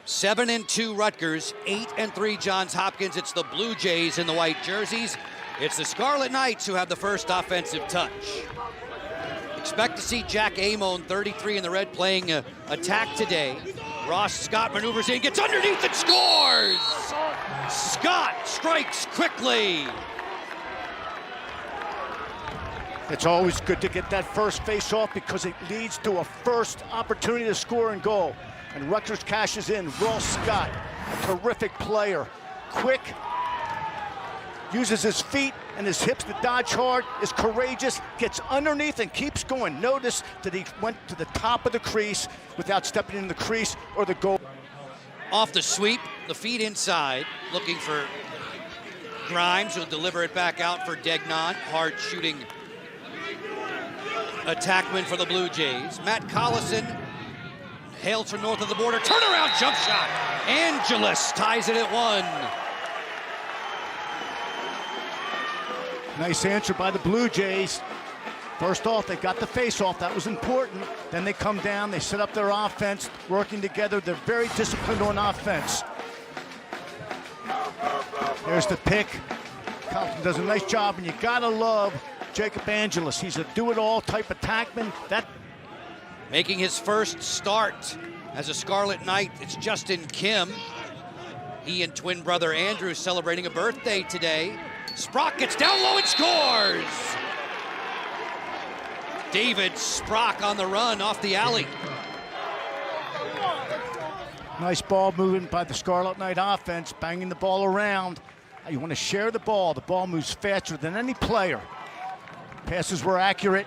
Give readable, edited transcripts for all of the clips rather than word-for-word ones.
7-2 Rutgers, 8-3 Johns Hopkins. It's the Blue Jays in the white jerseys. It's the Scarlet Knights who have the first offensive touch. Expect to see Jack Amon, 33 in the red, playing attack today. Ross Scott maneuvers in, gets underneath and scores! Scott strikes quickly. It's always good to get that first face-off because it leads to a first opportunity to score and goal. And Rutgers cashes in. Ross Scott, a terrific player, quick, uses his feet and his hips to dodge hard, is courageous, gets underneath and keeps going. Notice that he went to the top of the crease without stepping in the crease or the goal. Off the sweep, the feet inside, looking for Grimes, who'll deliver it back out for Degnan. Hard shooting attackman for the Blue Jays. Matt Collison hails from north of the border. Turnaround jump shot. Angeles ties it at 1. Nice answer by the Blue Jays. First off, they got the face-off. That was important. Then they come down, they set up their offense, working together. They're very disciplined on offense. There's the pick. Compton does a nice job, and you gotta love Jacob Angeles. He's a do-it-all type attackman. Making his first start as a Scarlet Knight, it's Justin Kim. He and twin brother Andrew celebrating a birthday today. Sprock gets down low and scores! David Sprock on the run off the alley. Nice ball movement by the Scarlet Knight offense, banging the ball around. You want to share the ball. The ball moves faster than any player. Passes were accurate.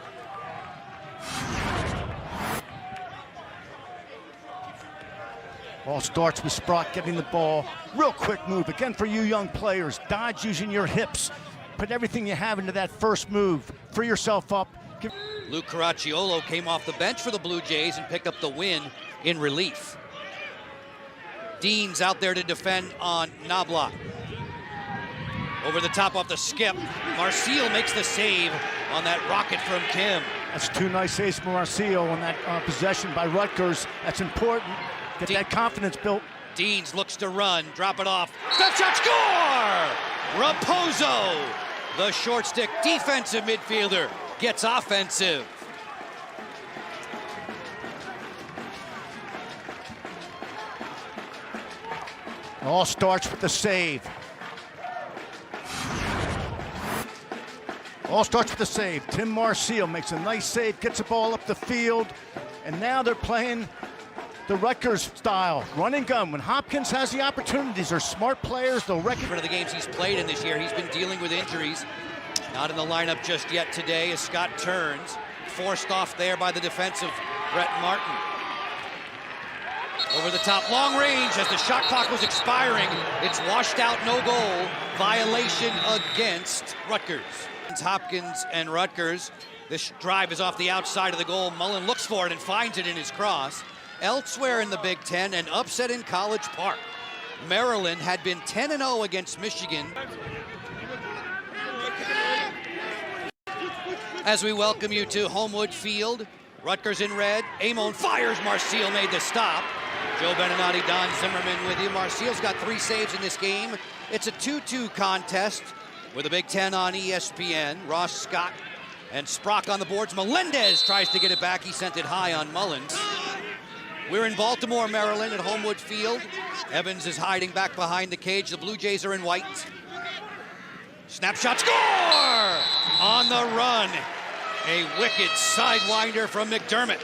All starts with Sprock getting the ball. Real quick move, again for you young players. Dodge using your hips. Put everything you have into that first move. Free yourself up. Luke Caracciolo came off the bench for the Blue Jays and picked up the win in relief. Dean's out there to defend on Knobloch. Over the top off the skip. Marcil makes the save on that rocket from Kim. That's 2 nice saves from Marcil on that possession by Rutgers. That's important. Get that confidence built. Deans looks to run, drop it off. Step shot, score! Raposo, the short stick defensive midfielder, gets offensive. All starts with the save. All starts with the save. Tim Marcil makes a nice save, gets the ball up the field, and now they're playing the Rutgers style, run and gun. When Hopkins has the opportunities, they're smart players, they'll recognize. For the games he's played in this year, he's been dealing with injuries. Not in the lineup just yet today as Scott turns. Forced off there by the defensive Brett Martin. Over the top, long range as the shot clock was expiring. It's washed out, no goal. Violation against Rutgers. Hopkins and Rutgers. This drive is off the outside of the goal. Mullen looks for it and finds it in his cross. Elsewhere in the Big Ten, an upset in College Park. Maryland had been 10-0 against Michigan. As we welcome you to Homewood Field, Rutgers in red. Amon fires, Marcil made the stop. Joe Beninati, Don Zimmerman with you. Marcil's got 3 saves in this game. It's a 2-2 contest with the Big Ten on ESPN. Ross Scott and Sprock on the boards. Melendez tries to get it back. He sent it high on Mullins. We're in Baltimore, Maryland at Homewood Field. Evans is hiding back behind the cage. The Blue Jays are in white. Snapshot, score! On the run. A wicked sidewinder from McDermott.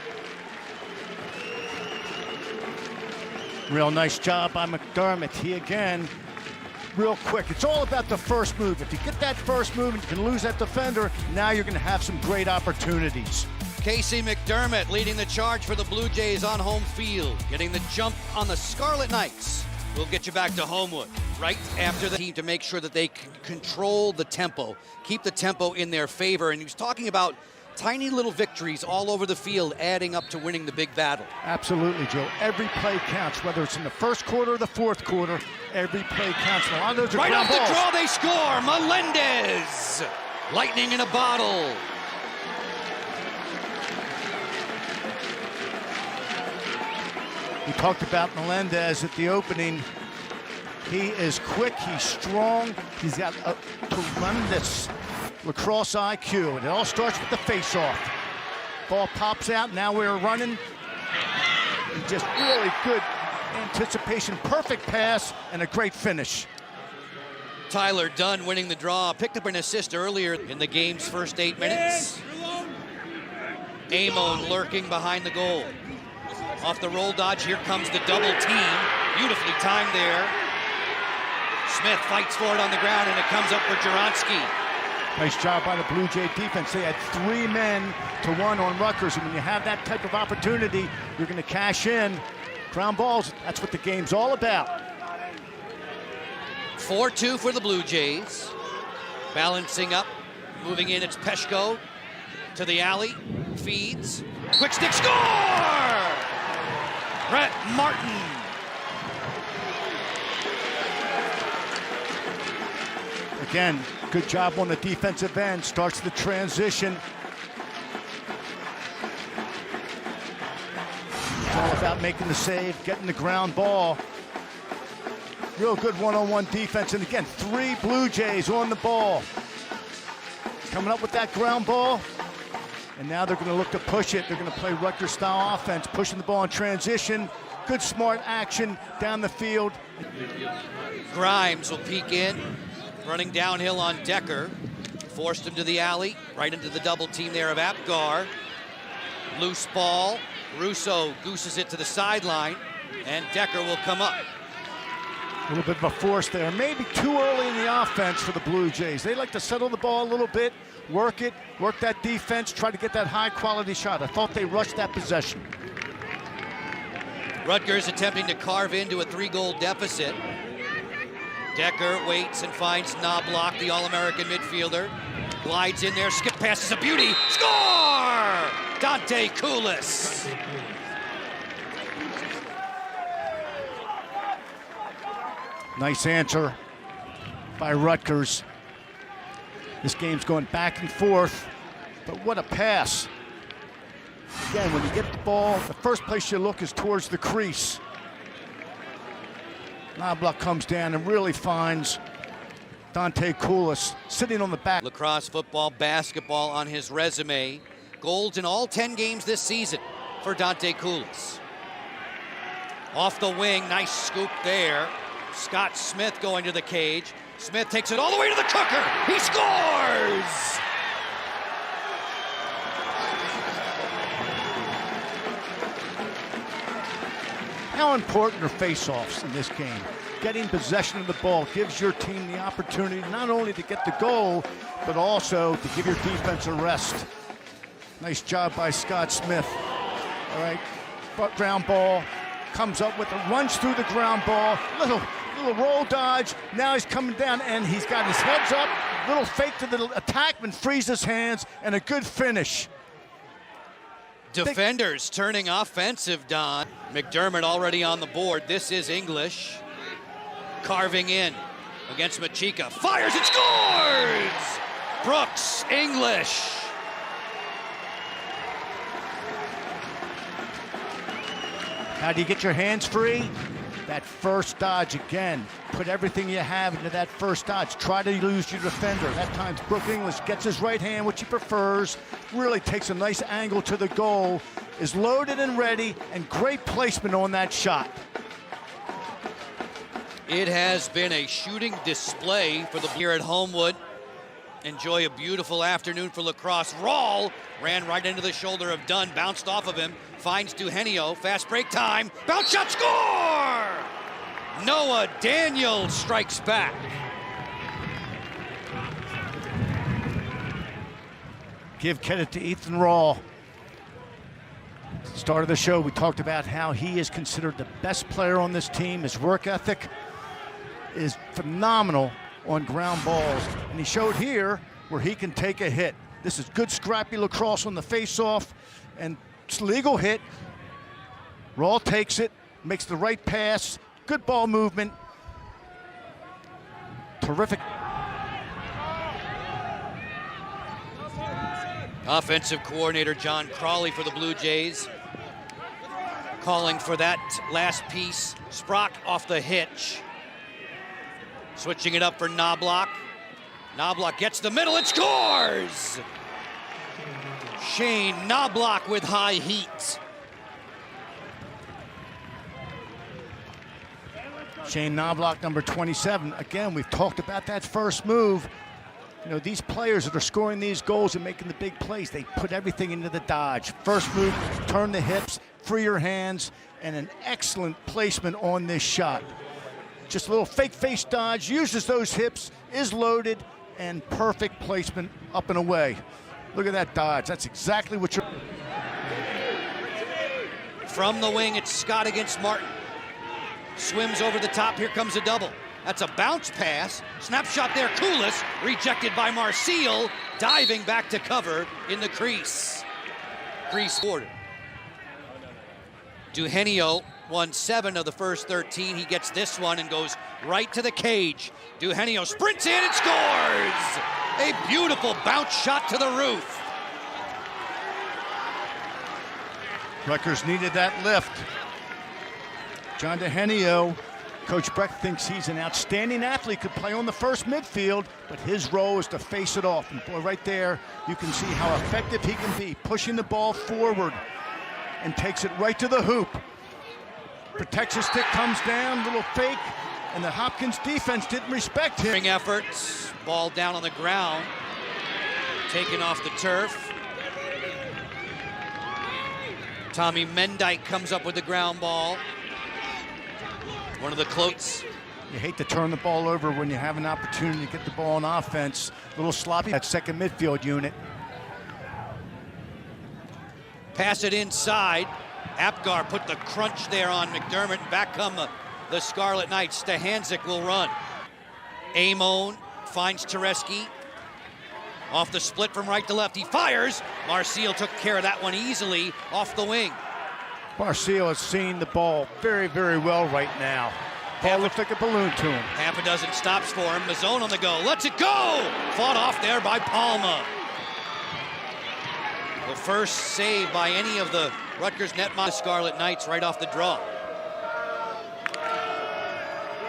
Real nice job by McDermott. He again, real quick. It's all about the first move. If you get that first move and you can lose that defender, now you're going to have some great opportunities. Casey McDermott leading the charge for the Blue Jays on home field, getting the jump on the Scarlet Knights. We'll get you back to Homewood right after the team to make sure that they can control the tempo, keep the tempo in their favor. And he was talking about tiny little victories all over the field adding up to winning the big battle. Absolutely, Joe. Every play counts, whether it's in the first quarter or the fourth quarter. Every play counts. A lot of those are right off balls. the draw, they score. Melendez, lightning in a bottle. We talked about Melendez at the opening. He is quick, he's strong, he's got a tremendous lacrosse IQ. And it all starts with the face-off. Ball pops out, now we're running. Just really good anticipation, perfect pass, and a great finish. Tyler Dunn winning the draw, picked up an assist earlier in the game's first 8 minutes. Amon lurking behind the goal. Off the roll dodge, here comes the double team. Beautifully timed there. Smith fights for it on the ground, and it comes up for Juronsky. Nice job by the Blue Jay defense. They had 3 men to 1 on Rutgers, and when you have that type of opportunity, you're going to cash in. Ground balls, that's what the game's all about. 4-2 for the Blue Jays. Balancing up, moving in, it's Peshko to the alley, feeds, quick stick, score! Brett Martin. Again, good job on the defensive end, starts the transition. It's all about making the save, getting the ground ball. Real good one-on-one defense, and again, 3 Blue Jays on the ball. Coming up with that ground ball, and now they're going to look to push it. They're going to play Rutgers-style offense, pushing the ball in transition. Good, smart action down the field. Grimes will peek in, running downhill on Decker. Forced him to the alley, right into the double team there of Apgar. Loose ball, Russo gooses it to the sideline, and Decker will come up. A little bit of a force there. Maybe too early in the offense for the Blue Jays. They like to settle the ball a little bit, work that defense, try to get that high-quality shot. I thought they rushed that possession. Rutgers attempting to carve into a 3-goal deficit. Decker waits and finds Knobloch, the All-American midfielder. Glides in there, skip pass is a beauty. Score! Dante Koulis. Nice answer by Rutgers. This game's going back and forth, but what a pass. Again, when you get the ball, the first place you look is towards the crease. Knobloch comes down and really finds Dante Koulis sitting on the back. Lacrosse, football, basketball on his resume. Goals in all 10 games this season for Dante Koulis. Off the wing, nice scoop there. Scott Smith going to the cage. Smith takes it all the way to the cooker. He scores! How important are face-offs in this game? Getting possession of the ball gives your team the opportunity not only to get the goal, but also to give your defense a rest. Nice job by Scott Smith. All right, ground ball, comes up with a runs through the ground ball, little roll dodge. Now he's coming down and he's got his heads up, little fake to the attackman, frees his hands, and a good finish. Defenders turning offensive, Don. McDermott already on the board. This is English. Carving in against Machika. Fires and scores! Brooks English. How do you get your hands free? That first dodge again. Put everything you have into that first dodge. Try to lose your defender. At times, Brooks English gets his right hand, which he prefers, really takes a nice angle to the goal, is loaded and ready, and great placement on that shot. It has been a shooting display for the here at Homewood. Enjoy a beautiful afternoon for lacrosse. Rawl ran right into the shoulder of Dunn, bounced off of him, finds Duhenio, fast break time, bounce shot, score! Noah Daniels strikes back. Give credit to Ethan Rawl. Start of the show, we talked about how he is considered the best player on this team. His work ethic is phenomenal on ground balls, and he showed here where he can take a hit. This is good scrappy lacrosse on the face-off, and it's a legal hit. Rawl takes it, makes the right pass, good ball movement. Terrific. Offensive coordinator John Crawley for the Blue Jays. calling for that last piece. Sprock off the hitch. Switching it up for Knobloch. Knobloch gets the middle and scores! Shane Knobloch with high heat. Shane Knobloch, number 27. Again, we've talked about that first move. You know, these players that are scoring these goals and making the big plays, they put everything into the dodge. First move, turn the hips, free your hands, and an excellent placement on this shot. Just a little fake face dodge, uses those hips, is loaded, and perfect placement up and away. Look at that dodge. That's exactly what you're... From the wing, it's Scott against Martin. Swims over the top, here comes a double. That's a bounce pass. Snapshot there, Koulis, rejected by Marcil, diving back to cover in the crease. Crease border. Duhenio won 7 of the first 13. He gets this one and goes right to the cage. Duhenio sprints in and scores! A beautiful bounce shot to the roof. Rutgers needed that lift. John Duhenio, Coach Breck thinks he's an outstanding athlete, could play on the first midfield, but his role is to face it off. And boy, right there, you can see how effective he can be, pushing the ball forward and takes it right to the hoop. Protects his stick, comes down, little fake, and the Hopkins defense didn't respect him. Efforts, ball down on the ground, taken off the turf. Tommy Mendyke comes up with the ground ball. One of the close. You hate to turn the ball over when you have an opportunity to get the ball on offense. A little sloppy, that second midfield unit. Pass it inside. Apgar put the crunch there on McDermott. Back come the Scarlet Knights. Stehanczyk will run. Amon finds Tereski. Off the split from right to left. He fires. Marcil took care of that one easily off the wing. Marcil has seen the ball very, very well right now. Ball looks like a balloon to him. Half a dozen stops for him. Mazzone on the go. Lets it go! Fought off there by Palma. The first save by any of the Rutgers netminders. Scarlet Knights right off the draw.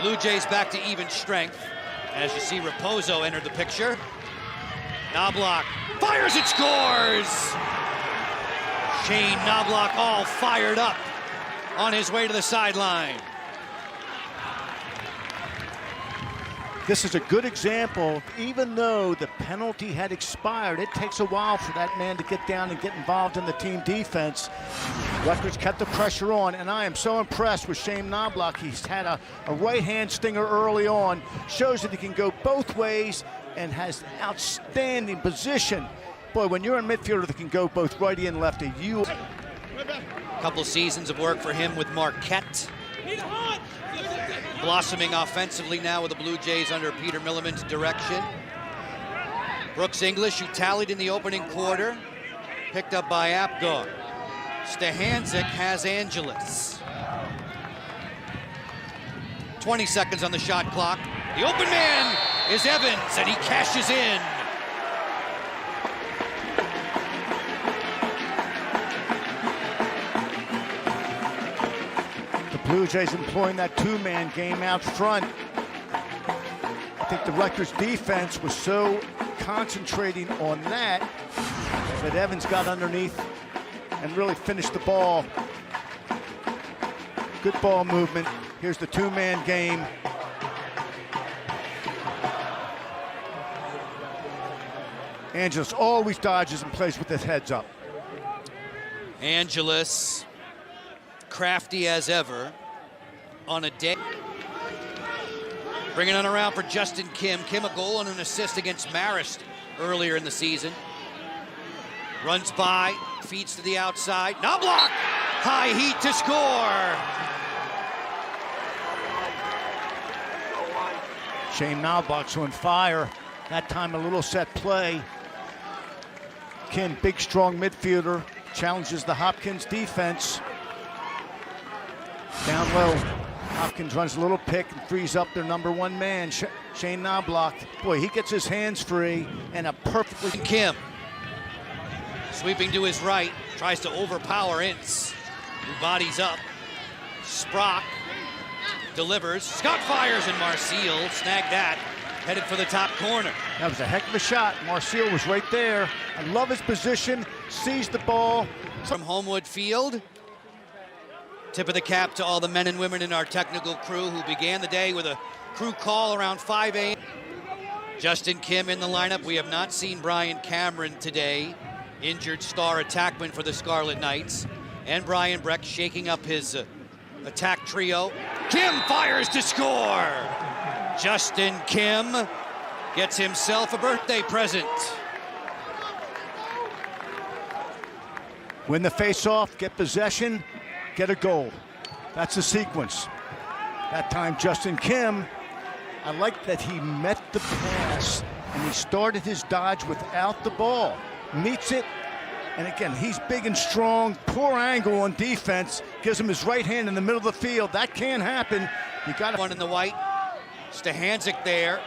Blue Jays back to even strength. As you see, Raposo entered the picture. Knobloch fires and scores! Shane Knobloch all fired up on his way to the sideline. This is a good example of, even though the penalty had expired, it takes a while for that man to get down and get involved in the team defense. Rutgers kept the pressure on, and I am so impressed with Shane Knobloch. He's had a right-hand stinger early on, shows that he can go both ways and has outstanding position. Boy, when you're a midfielder that can go both righty and lefty, you... Couple seasons of work for him with Marquette. Blossoming offensively now with the Blue Jays under Peter Milliman's direction. Brooks English, who tallied in the opening quarter, picked up by Apgar. Stehanczyk has Angeles. 20 seconds on the shot clock. The open man is Evans, and he cashes in. Blue Jays employing that two-man game out front. I think the Rutgers defense was so concentrating on that Evans got underneath and really finished the ball. Good ball movement. Here's the two-man game. Angeles always dodges and plays with his heads up. Angeles, crafty as ever on a day. Bringing it around for Justin Kim. Kim a goal and an assist against Marist earlier in the season. Runs by, feeds to the outside. Knobloch, high heat to score. Shane Knobloch's on fire. That time a little set play. Kim, big, strong midfielder, challenges the Hopkins defense. Down low, Hopkins runs a little pick and frees up their number one man, Shane Knobloch. Boy, he gets his hands free and a perfectly... Kim, sweeping to his right, tries to overpower Ince. who bodies up. Sprock delivers. Scott fires, and Marseille snagged that. Headed for the top corner. That was a heck of a shot. Marseille was right there. I love his position. Sees the ball. From Homewood Field. Tip of the cap to all the men and women in our technical crew who began the day with a crew call around 5 a.m. Justin Kim in the lineup. We have not seen Brian Cameron today. Injured star attackman for the Scarlet Knights. And Brian Breck shaking up his attack trio. Kim fires to score. Justin Kim gets himself a birthday present. Win the face-off, get possession, get a goal. That's the sequence. That time, Justin Kim, I like that he met the pass and he started his dodge without the ball. Meets it, and again, he's big and strong. Poor angle on defense. Gives him his right hand in the middle of the field. That can happen. You got one in the white. Stahanczyk there.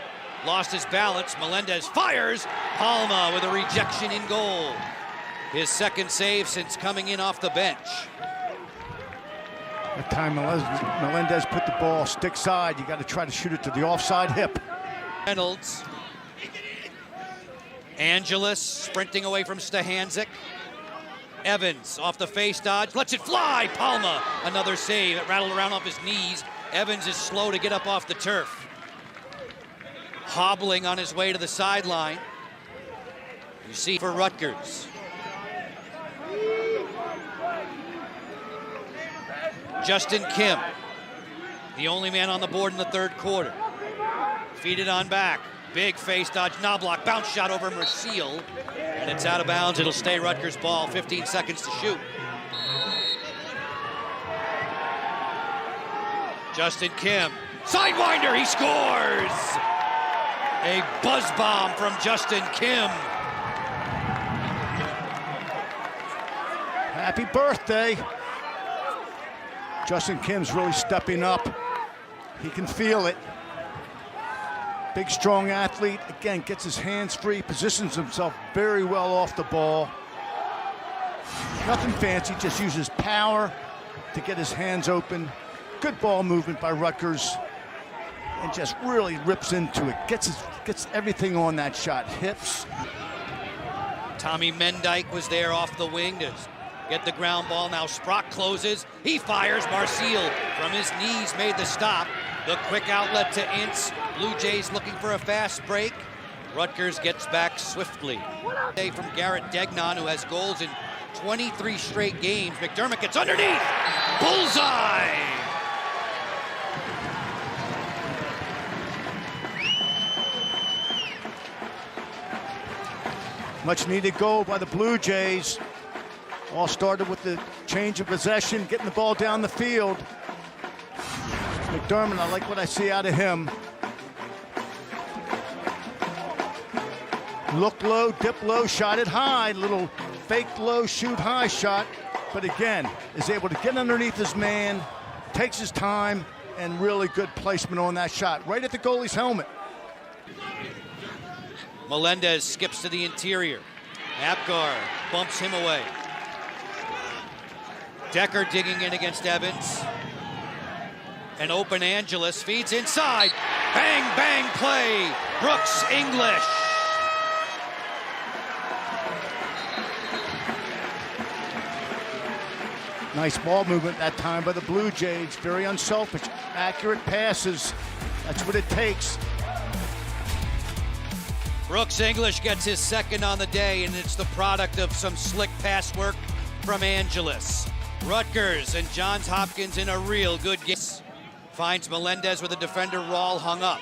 Lost his balance. Melendez fires. Palma with a rejection in goal. His second save since coming in off the bench. That time Melendez put the ball stick side. You got to try to shoot it to the offside hip. Reynolds. Angelis sprinting away from Stahanczyk. Evans off the face dodge, lets it fly. Palma, another save. It rattled around off his knees. Evans is slow to get up off the turf. Hobbling on his way to the sideline. You see for Rutgers. Justin Kim, the only man on the board in the third quarter. Feeded on back. Big face dodge, Knobloch, bounce shot over Marseille, and it's out of bounds. It'll stay Rutgers ball, 15 seconds to shoot. Justin Kim, sidewinder, he scores! A buzz bomb from Justin Kim. Happy birthday. Justin Kim's really stepping up. He can feel it. Big, strong athlete. Again, gets his hands free, positions himself very well off the ball. Nothing fancy, just uses power to get his hands open. Good ball movement by Rutgers. And just really rips into it. Gets everything on that shot. Hips. Tommy Mendyke was there off the wing to get the ground ball. Now Sprock closes. He fires. Marseille from his knees made the stop. The quick outlet to Ince. Blue Jays looking for a fast break. Rutgers gets back swiftly. From Garrett Degnan, who has goals in 23 straight games. McDermott gets underneath. Bullseye! Much needed goal by the Blue Jays. All started with the change of possession, getting the ball down the field. McDermott, I like what I see out of him. Look low, dip low, shot it high. Little fake low, shoot high shot. But again, is able to get underneath his man, takes his time, and really good placement on that shot. Right at the goalie's helmet. Melendez skips to the interior. Apgar bumps him away. Decker digging in against Evans. An open Angelis feeds inside. Bang, bang play. Brooks English. Nice ball movement that time by the Blue Jays. Very unselfish, accurate passes. That's what it takes. Brooks English gets his second on the day, and it's the product of some slick pass work from Angelis. Rutgers and Johns Hopkins in a real good game. Finds Melendez with a defender Rawl hung up.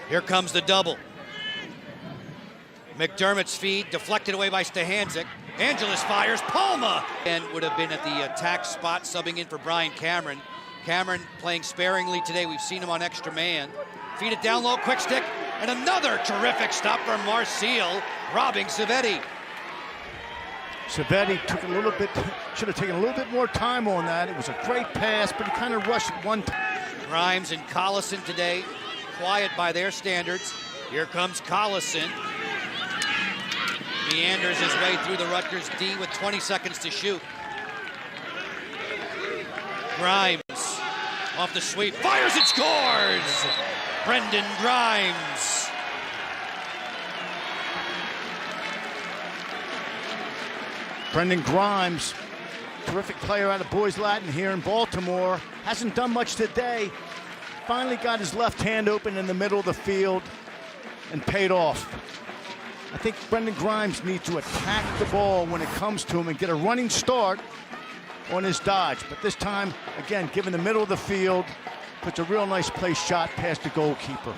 Here comes the double. McDermott's feed deflected away by Stahanczyk. Angelis fires. Palma! And would have been at the attack spot, subbing in for Brian Cameron. Cameron playing sparingly today. We've seen him on extra man. Feed it down low, quick stick, and another terrific stop from Marseille, robbing Savetti. Savetti took a little bit, should have taken a little bit more time on that. It was a great pass, but he kind of rushed one time. Grimes and Collison today, quiet by their standards. Here comes Collison. Meanders his way through the Rutgers D with 20 seconds to shoot. Grimes off the sweep, fires and scores! Brendan Grimes. Brendan Grimes, terrific player out of Boys Latin here in Baltimore. Hasn't done much today. Finally got his left hand open in the middle of the field and paid off. I think Brendan Grimes needs to attack the ball when it comes to him and get a running start on his dodge. But this time, again, given the middle of the field, puts a real nice place shot past the goalkeeper.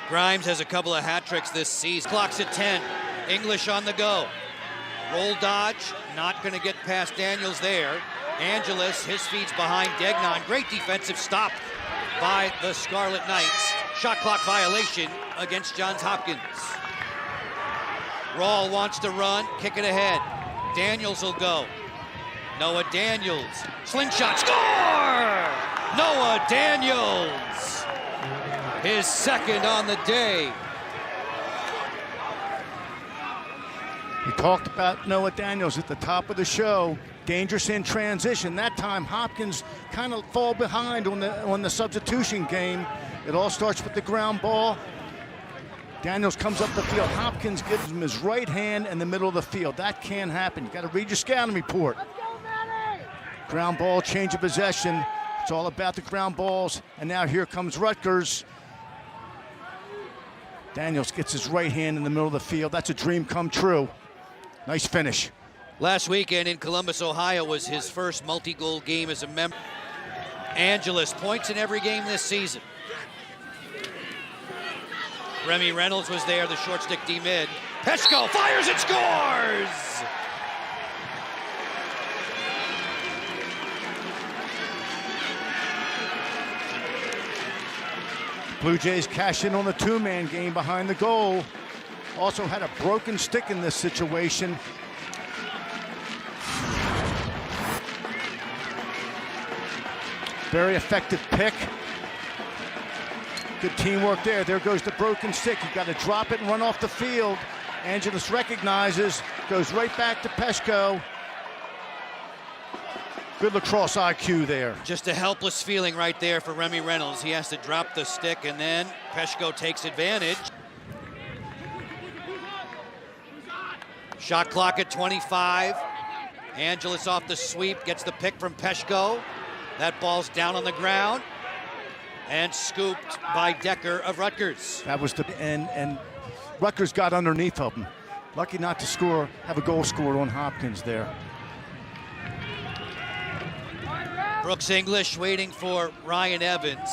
Grimes has a couple of hat tricks this season. Clock's at 10. English on the go. Roll dodge, not going to get past Daniels there. Angeles, his feet's behind Degnan. Great defensive stop by the Scarlet Knights. Shot clock violation against Johns Hopkins. Rawl wants to run, kick it ahead. Daniels will go. Noah Daniels, slingshot, score! Noah Daniels, his second on the day. We talked about Noah Daniels at the top of the show. Dangerous in transition. That time Hopkins kind of fall behind on the substitution game. It all starts with the ground ball. Daniels comes up the field. Hopkins gives him his right hand in the middle of the field. That can't happen. You got to read your scouting report. Ground ball, change of possession. It's all about the ground balls. And now here comes Rutgers. Daniels gets his right hand in the middle of the field. That's a dream come true. Nice finish. Last weekend in Columbus, Ohio was his first multi-goal game as a member. Angeles points in every game this season. Remy Reynolds was there, the short stick D-mid. Peshko fires and scores! Blue Jays cash in on the two-man game behind the goal. Also had a broken stick in this situation. Very effective pick. Good teamwork there. There goes the broken stick. You got to drop it and run off the field. Angeles recognizes, goes right back to Peshko. Good lacrosse IQ there. Just a helpless feeling right there for Remy Reynolds. He has to drop the stick, and then Peshko takes advantage. Shot clock at 25. Angeles off the sweep, gets the pick from Peshko. That ball's down on the ground and scooped by Decker of Rutgers. That was and Rutgers got underneath of him. Lucky not to score, have a goal scored on Hopkins there. Brooks English waiting for Ryan Evans.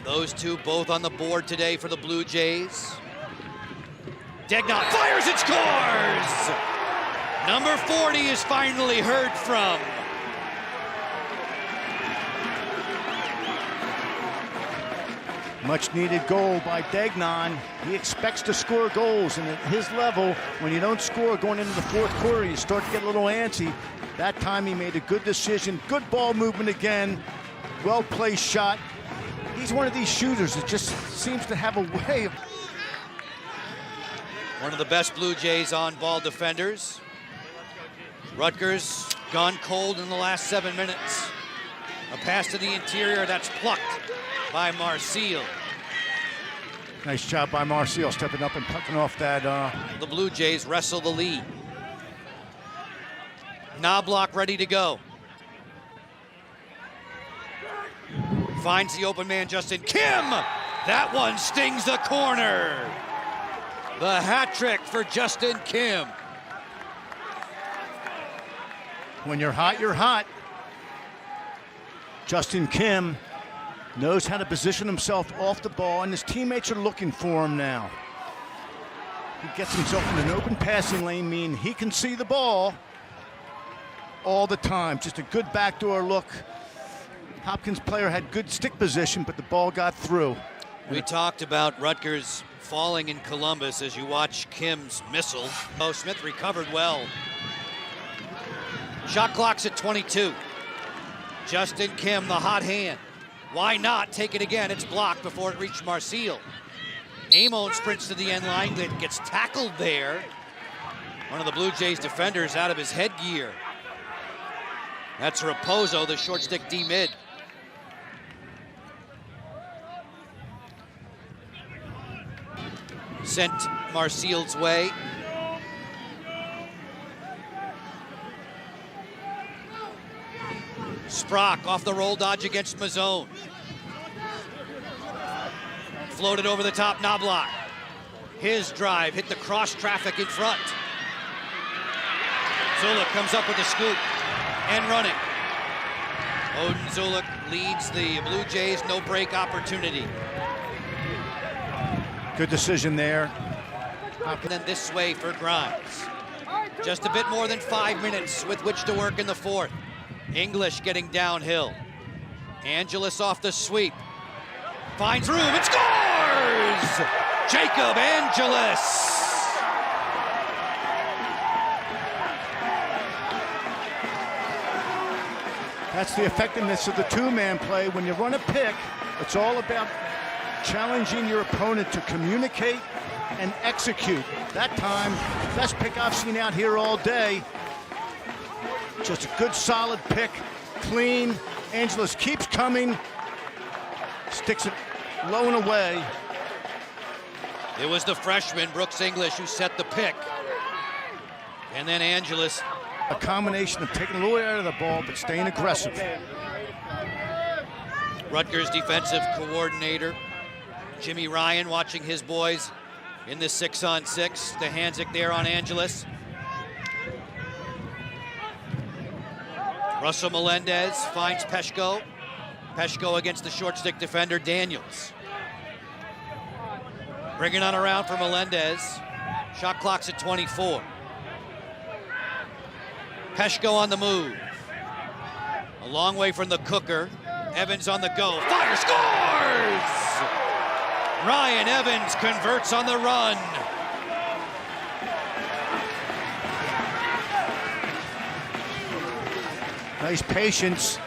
Those two both on the board today for the Blue Jays. Degnan fires and scores! Number 40 is finally heard from. Much needed goal by Degnan. He expects to score goals, and at his level, when you don't score going into the fourth quarter, you start to get a little antsy. That time he made a good decision. Good ball movement again. Well-placed shot. He's one of these shooters that just seems to have a way of... One of the best Blue Jays on-ball defenders. Rutgers gone cold in the last 7 minutes. A pass to the interior that's plucked by Marcille. Nice job by Marcille, stepping up and putting off that. The Blue Jays wrestle the lead. Knobloch ready to go. Finds the open man, Justin Kim. That one stings the corner. The hat trick for Justin Kim. When you're hot, you're hot. Justin Kim knows how to position himself off the ball, and his teammates are looking for him now. He gets himself in an open passing lane, meaning he can see the ball all the time. Just a good backdoor look. Hopkins player had good stick position, but the ball got through. We talked about Rutgers falling in Columbus as you watch Kim's missile. Oh, Smith recovered well. Shot clock's at 22. Justin Kim, the hot hand. Why not take it again? It's blocked before it reached Marcille. Amon sprints to the end line, that gets tackled there. One of the Blue Jays defenders out of his headgear. That's Raposo, the short stick D-mid. Sent Marseille's way. Sprock off the roll dodge against Mazzone. Floated over the top, Knobloch. His drive hit the cross traffic in front. Zulik comes up with a scoop and running. Odin Zulik leads the Blue Jays, no break opportunity. Good decision there. And then this way for Grimes. Just a bit more than 5 minutes with which to work in the fourth. English getting downhill. Angeles off the sweep. Finds room and scores! Jacob Angeles. That's the effectiveness of the two-man play. When you run a pick, it's all about challenging your opponent to communicate and execute. That time, best pick I've seen out here all day. Just a good, solid pick, clean. Angeles keeps coming, sticks it low and away. It was the freshman, Brooks English, who set the pick. And then Angeles. A combination of taking a little out of the ball, but staying aggressive. Rutgers defensive coordinator Jimmy Ryan watching his boys in the 6-on-6. The Hanzik there on Angeles. Russell Melendez finds Peshko. Peshko against the short stick defender Daniels. Bringing on around for Melendez. Shot clock's at 24. Peshko on the move. A long way from the cooker. Evans on the go. Fire, scores! Ryan Evans converts on the run. Nice patience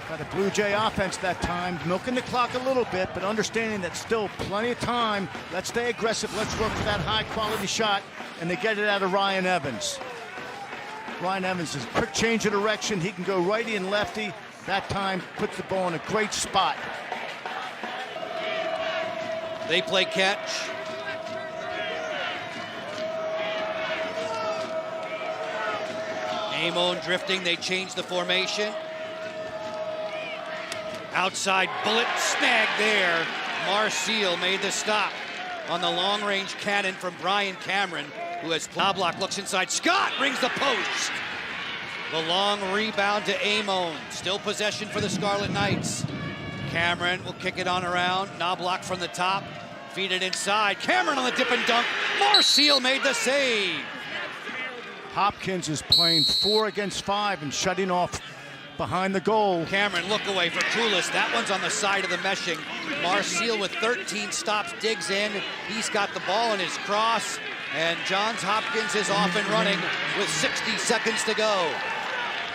by the Blue Jay offense that time, milking the clock a little bit, but understanding that still plenty of time. Let's stay aggressive. Let's work for that high-quality shot, and they get it out of Ryan Evans. Ryan Evans is a quick change of direction. He can go righty and lefty. That time puts the ball in a great spot. They play catch. Amon drifting, they change the formation. Outside bullet, snag there. Marseille made the stop on the long-range cannon from Brian Cameron, who has Knobloch looks inside. Scott rings the post. The long rebound to Amon. Still possession for the Scarlet Knights. Cameron will kick it on around. Knobloch from the top. Feed it inside. Cameron on the dip and dunk. Marseille made the save. Hopkins is playing 4 against 5 and shutting off behind the goal. Cameron look away for Toulis. That one's on the side of the meshing. Marseille with 13 stops digs in. He's got the ball in his cross. And Johns Hopkins is off and running with 60 seconds to go.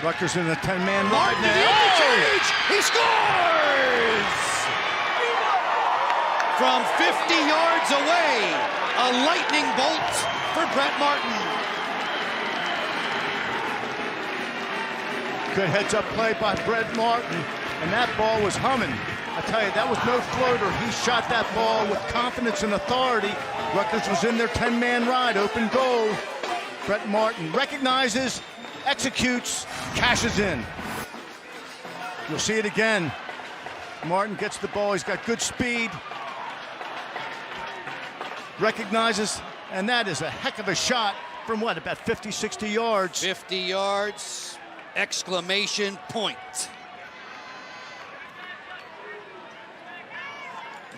Rutgers in a 10-man Martin wide to the now. interchange. He scores! From 50 yards away, a lightning bolt for Brett Martin. Good heads-up play by Brett Martin, and that ball was humming. I tell you, that was no floater. He shot that ball with confidence and authority. Rutgers was in their 10-man ride, open goal. Brett Martin recognizes, executes, cashes in. You'll see it again. Martin gets the ball. He's got good speed. Recognizes, and that is a heck of a shot from what, about 50, 60 yards. 50 yards, exclamation point.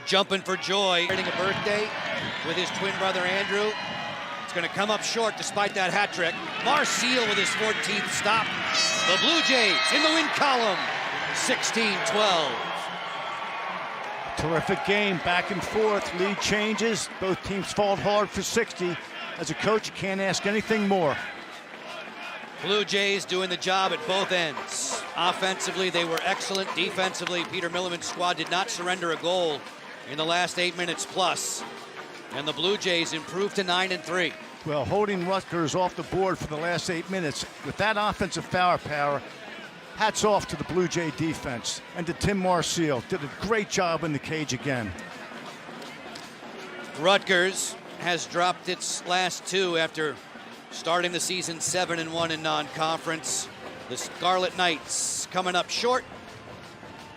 Jumping for joy, celebrating a birthday with his twin brother Andrew. It's going to come up short despite that hat trick. Marseille with his 14th stop. The Blue Jays in the win column, 16-12. Terrific game, back and forth, lead changes. Both teams fought hard for 60. As a coach, you can't ask anything more. Blue Jays doing the job at both ends. Offensively, they were excellent. Defensively, Peter Milliman's squad did not surrender a goal in the last 8 minutes plus. And the Blue Jays improved to 9-3. Well, holding Rutgers off the board for the last 8 minutes with that offensive firepower, hats off to the Blue Jay defense and to Tim Marseille. Did a great job in the cage again. Rutgers has dropped its last 2 after starting the season 7-1 in non-conference. The Scarlet Knights coming up short